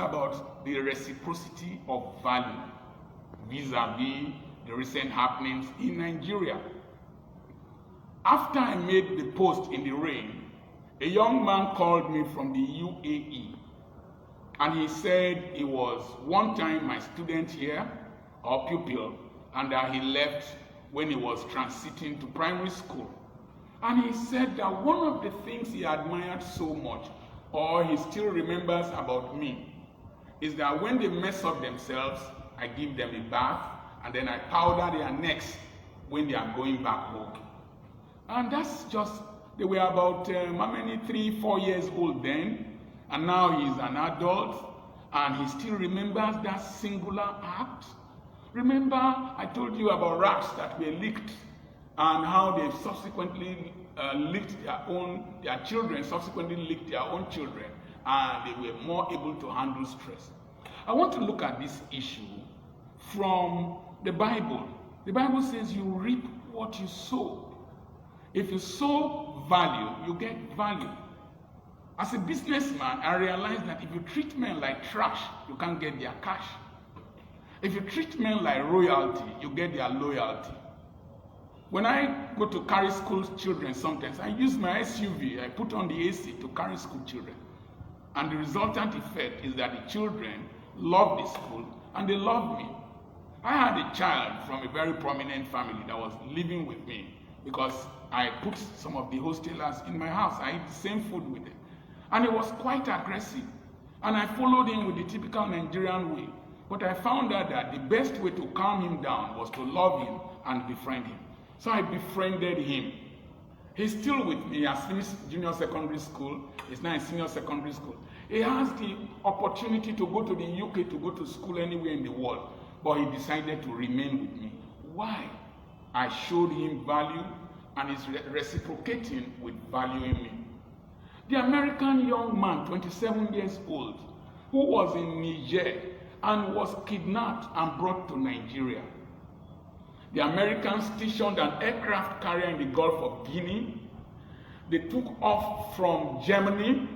talk about the reciprocity of value vis-a-vis the recent happenings in Nigeria. After I made the post in the rain, a young man called me from the UAE, and he said he was one time my student here, or pupil, and that he left when he was transiting to primary school. And he said that one of the things he admired so much, or he still remembers about me, is that when they mess up themselves, I give them a bath, and then I powder their necks when they are going back home. And that's just, they were about, 3, 4 years old then, and now he's an adult, and he still remembers that singular act. Remember, I told you about rats that were licked, and how they subsequently licked their children subsequently licked their own children, and they were more able to handle stress. I want to look at this issue from the Bible. The Bible says you reap what you sow. If you sow value, you get value. As a businessman, I realized that if you treat men like trash, you can't get their cash. If you treat men like royalty, you get their loyalty. When I go to carry school children sometimes, I use my SUV, I put on the AC to carry school children. And the resultant effect is that the children love the school and they love me. I had a child from a very prominent family that was living with me because I put some of the hostelers in my house. I eat the same food with them. And it was quite aggressive. And I followed him with the typical Nigerian way. But I found out that the best way to calm him down was to love him and befriend him. So I befriended him. He's still with me. He has finished junior secondary school. He's now in senior secondary school. He has the opportunity to go to the UK, to go to school anywhere in the world. But he decided to remain with me. Why? I showed him value, and he's reciprocating with valuing me. The American young man, 27 years old, who was in Niger and was kidnapped and brought to Nigeria. The Americans stationed an aircraft carrier in the Gulf of Guinea. They took off from Germany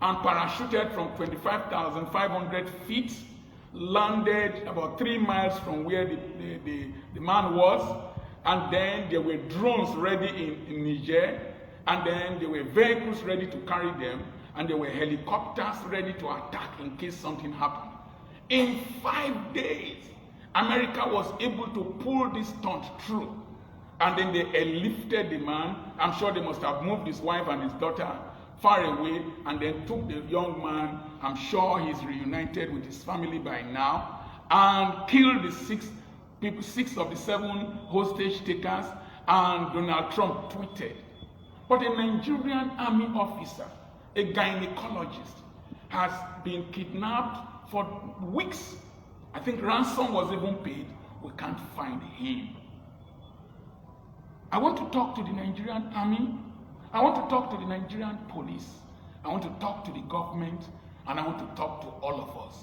and parachuted from 25,500 feet, landed about 3 miles from where the man was, and then there were drones ready in Niger, and then there were vehicles ready to carry them, and there were helicopters ready to attack in case something happened. In 5 days, America was able to pull this stunt through, and then they airlifted the man. I'm sure they must have moved his wife and his daughter far away, and then took the young man. I'm sure he's reunited with his family by now, and killed the 6 of the 7 hostage takers. And Donald Trump tweeted. But a Nigerian army officer, a gynecologist, has been kidnapped for weeks. I think ransom was even paid. We can't find him. I want to talk to the Nigerian army. I want to talk to the Nigerian police. I want to talk to the government. And I want to talk to all of us.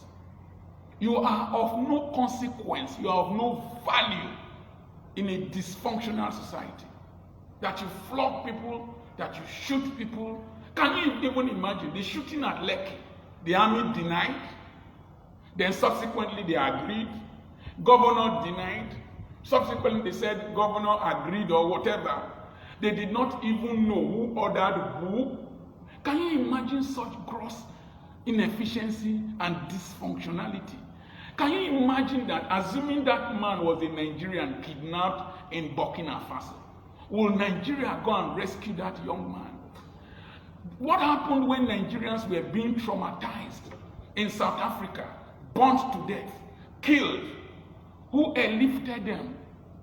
You are of no consequence. You are of no value in a dysfunctional society. That you flog people, that you shoot people. Can you even imagine the shooting at Lekki? The army denied. Then subsequently they agreed. Governor denied. Subsequently they said governor agreed or whatever. They did not even know who ordered who. Can you imagine such gross inefficiency and dysfunctionality? Can you imagine that, assuming that man was a Nigerian kidnapped in Burkina Faso, will Nigeria go and rescue that young man? What happened when Nigerians were being traumatized in South Africa, burnt to death, killed? Who airlifted them?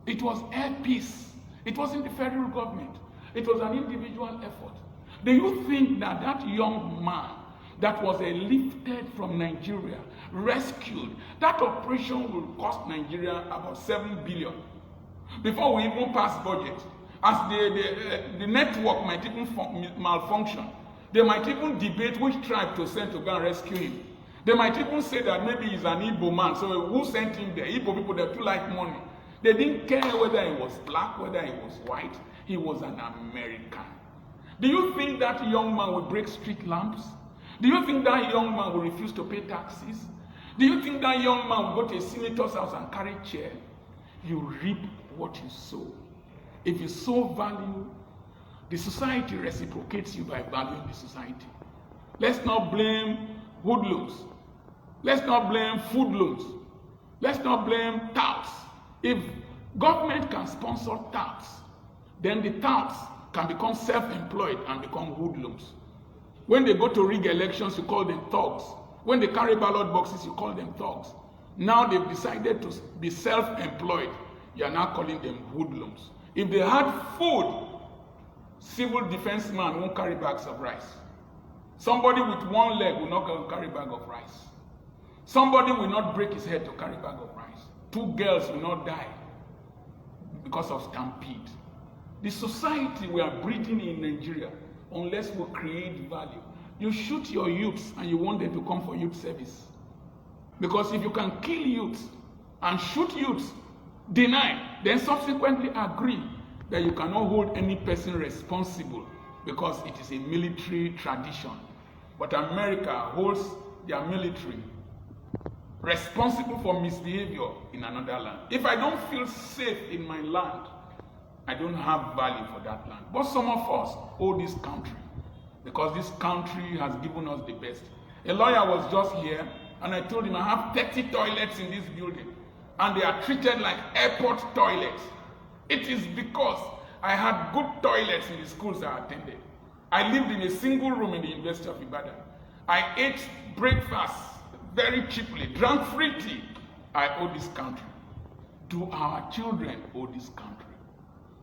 It was Air Peace. It wasn't the federal government. It was an individual effort. Do you think that that young man that was airlifted from Nigeria, rescued, that operation will cost Nigeria about 7 billion before we even pass budget? As the network might even malfunction. They might even debate which tribe to send to go and rescue him. They might even say that maybe he's an Igbo man, so who sent him there? Igbo people, they too like money. They didn't care whether he was black, whether he was white. He was an American. Do you think that young man will break street lamps? Do you think that young man will refuse to pay taxes? Do you think that young man will go to a senator's house and carry chair? You reap what you sow. If you sow value, the society reciprocates you by valuing the society. Let's not blame hoodlums. Let's not blame foodlums. Let's not blame touts. If government can sponsor touts, then the touts can become self-employed and become hoodlums. When they go to rig elections, you call them thugs. When they carry ballot boxes, you call them thugs. Now they've decided to be self-employed. You are now calling them hoodlums. If they had food, civil defense man won't carry bags of rice. Somebody with one leg will not go carry a bag of rice. Somebody will not break his head to carry a bag of rice. 2 girls will not die because of stampede. The society we are breeding in Nigeria, unless we create value, you shoot your youths and you want them to come for youth service. Because if you can kill youths and shoot youths, deny, then subsequently agree that you cannot hold any person responsible because it is a military tradition. But America holds their military responsible for misbehavior in another land. If I don't feel safe in my land, I don't have value for that land. But some of us owe this country because this country has given us the best. A lawyer was just here and I told him I have 30 toilets in this building and they are treated like airport toilets. It is because I had good toilets in the schools I attended. I lived in a single room in the University of Ibadan. I ate breakfast very cheaply, drank free tea. I owe this country. Do our children owe this country?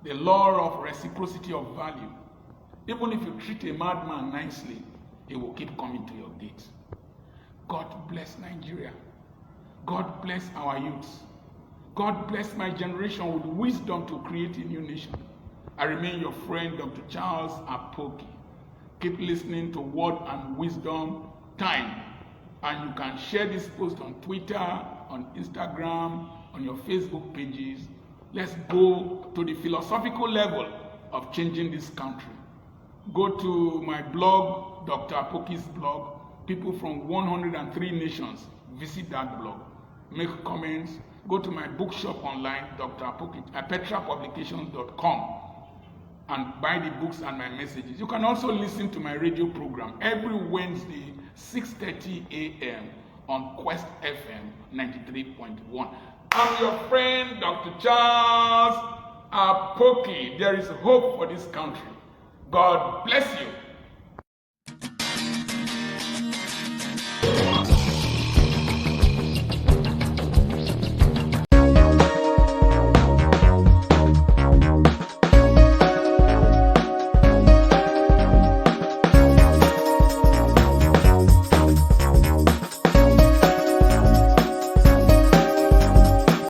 The law of reciprocity of value. Even if you treat a madman nicely, he will keep coming to your gate. God bless Nigeria. God bless our youths. God bless my generation with wisdom to create a new nation. I remain your friend, Dr. Charles Apoki. Keep listening to Word and Wisdom Time. And you can share this post on Twitter, on Instagram, on your Facebook pages. Let's go to the philosophical level of changing this country. Go to my blog, Dr. Apoki's blog. People from 103 nations visit that blog. Make comments. Go to my bookshop online, Dr. Apoki, petrapublications.com, and buy the books and my messages. You can also listen to my radio program every Wednesday, 6:30 a.m. on Quest FM 93.1. I'm your friend, Dr. Charles Apoki. There is hope for this country. God bless you.